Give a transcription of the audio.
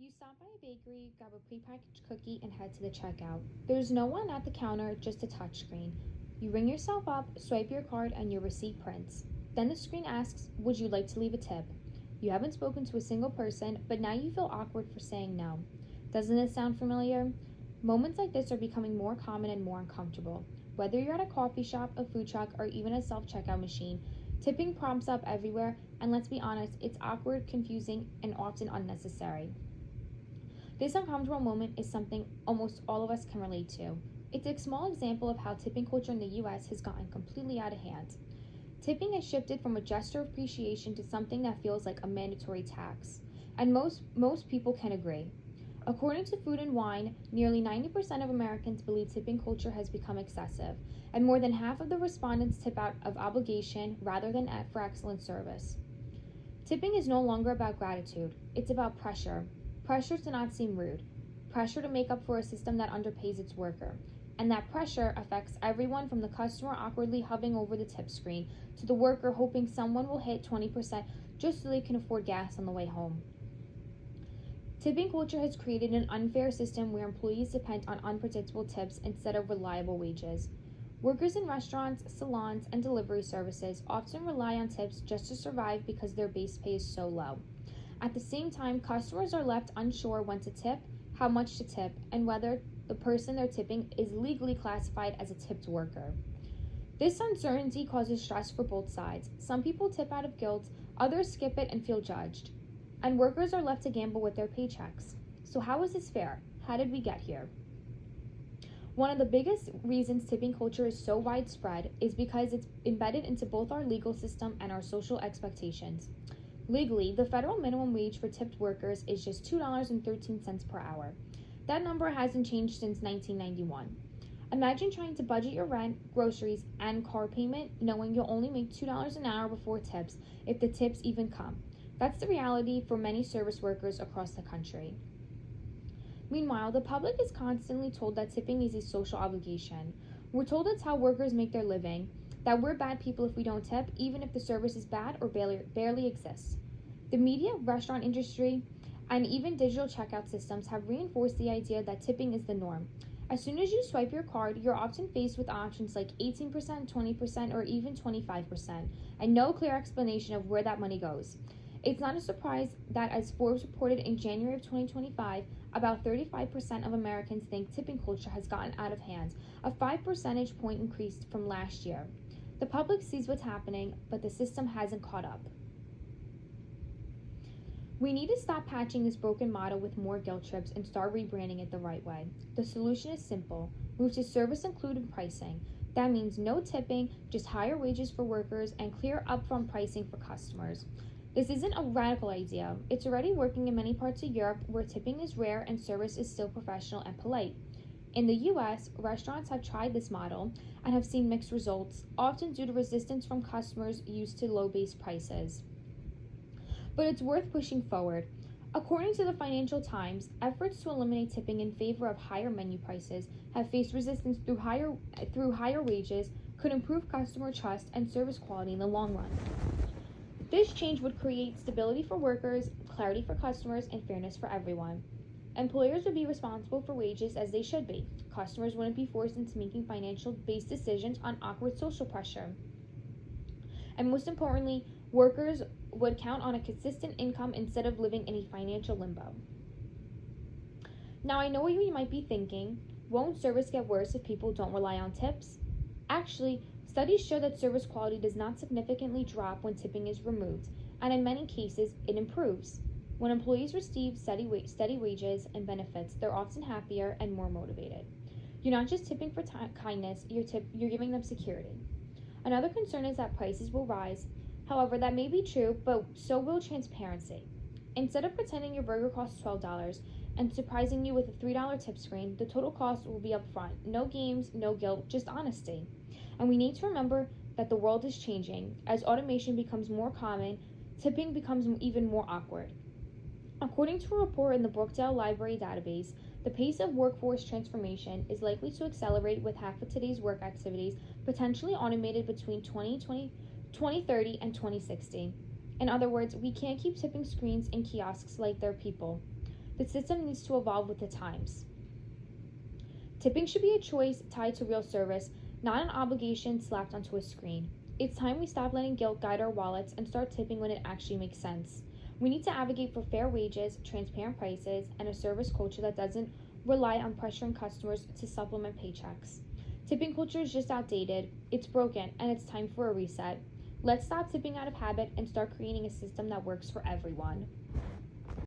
You stop by a bakery, grab a prepackaged cookie, and head to the checkout. There's no one at the counter, just a touchscreen. You ring yourself up, swipe your card, and your receipt prints. Then the screen asks, would you like to leave a tip? You haven't spoken to a single person, but now you feel awkward for saying no. Doesn't this sound familiar? Moments like this are becoming more common and more uncomfortable. Whether you're at a coffee shop, a food truck, or even a self-checkout machine, tipping prompts up everywhere, and let's be honest, it's awkward, confusing, and often unnecessary. This uncomfortable moment is something almost all of us can relate to. It's a small example of how tipping culture in the US has gotten completely out of hand. Tipping has shifted from a gesture of appreciation to something that feels like a mandatory tax, and most people can agree. According to Food and Wine, nearly 90% of Americans believe tipping culture has become excessive, and more than half of the respondents tip out of obligation rather than for excellent service. Tipping is no longer about gratitude, it's about pressure. Pressure to not seem rude, pressure to make up for a system that underpays its worker. And that pressure affects everyone from the customer awkwardly hovering over the tip screen to the worker hoping someone will hit 20% just so they can afford gas on the way home. Tipping culture has created an unfair system where employees depend on unpredictable tips instead of reliable wages. Workers in restaurants, salons, and delivery services often rely on tips just to survive because their base pay is so low. At the same time, customers are left unsure when to tip, how much to tip, and whether the person they're tipping is legally classified as a tipped worker. This uncertainty causes stress for both sides. Some people tip out of guilt, others skip it and feel judged. And workers are left to gamble with their paychecks. So how is this fair? How did we get here? One of the biggest reasons tipping culture is so widespread is because it's embedded into both our legal system and our social expectations. Legally, the federal minimum wage for tipped workers is just $2.13 per hour. That number hasn't changed since 1991. Imagine trying to budget your rent, groceries, and car payment knowing you'll only make $2 an hour before tips, if the tips even come. That's the reality for many service workers across the country. Meanwhile, the public is constantly told that tipping is a social obligation. We're told it's how workers make their living, that we're bad people if we don't tip, even if the service is bad or barely exists. The media, restaurant industry, and even digital checkout systems have reinforced the idea that tipping is the norm. As soon as you swipe your card, you're often faced with options like 18%, 20%, or even 25%, and no clear explanation of where that money goes. It's not a surprise that, as Forbes reported in January of 2025, about 35% of Americans think tipping culture has gotten out of hand, a 5 percentage point increase from last year. The public sees what's happening, but the system hasn't caught up. We need to stop patching this broken model with more guilt trips and start rebranding it the right way. The solution is simple. Move to service included pricing. That means no tipping, just higher wages for workers and clear upfront pricing for customers. This isn't a radical idea. It's already working in many parts of Europe where tipping is rare and service is still professional and polite. In the US, restaurants have tried this model and have seen mixed results, often due to resistance from customers used to low base prices. But it's worth pushing forward. According to the Financial Times, efforts to eliminate tipping in favor of higher menu prices have faced resistance through higher wages, could improve customer trust and service quality in the long run. This change would create stability for workers, clarity for customers, and fairness for everyone. Employers would be responsible for wages as they should be. Customers wouldn't be forced into making financial-based decisions on awkward social pressure. And most importantly, workers would count on a consistent income instead of living in a financial limbo. Now, I know what you might be thinking. Won't service get worse if people don't rely on tips? Actually, studies show that service quality does not significantly drop when tipping is removed, and in many cases, it improves. When employees receive steady wages and benefits, they're often happier and more motivated. You're not just tipping for kindness, you're giving them security. Another concern is that prices will rise. However, that may be true, but so will transparency. Instead of pretending your burger costs $12 and surprising you with a $3 tip screen, the total cost will be upfront. No games, no guilt, just honesty. And we need to remember that the world is changing. As automation becomes more common, tipping becomes even more awkward. According to a report in the Brookdale Library database, the pace of workforce transformation is likely to accelerate with half of today's work activities potentially automated between 2030 and 2060. In other words, we can't keep tipping screens and kiosks like they're people. The system needs to evolve with the times. Tipping should be a choice tied to real service, not an obligation slapped onto a screen. It's time we stop letting guilt guide our wallets and start tipping when it actually makes sense. We need to advocate for fair wages, transparent prices, and a service culture that doesn't rely on pressuring customers to supplement paychecks. Tipping culture is just outdated, it's broken, and it's time for a reset. Let's stop tipping out of habit and start creating a system that works for everyone.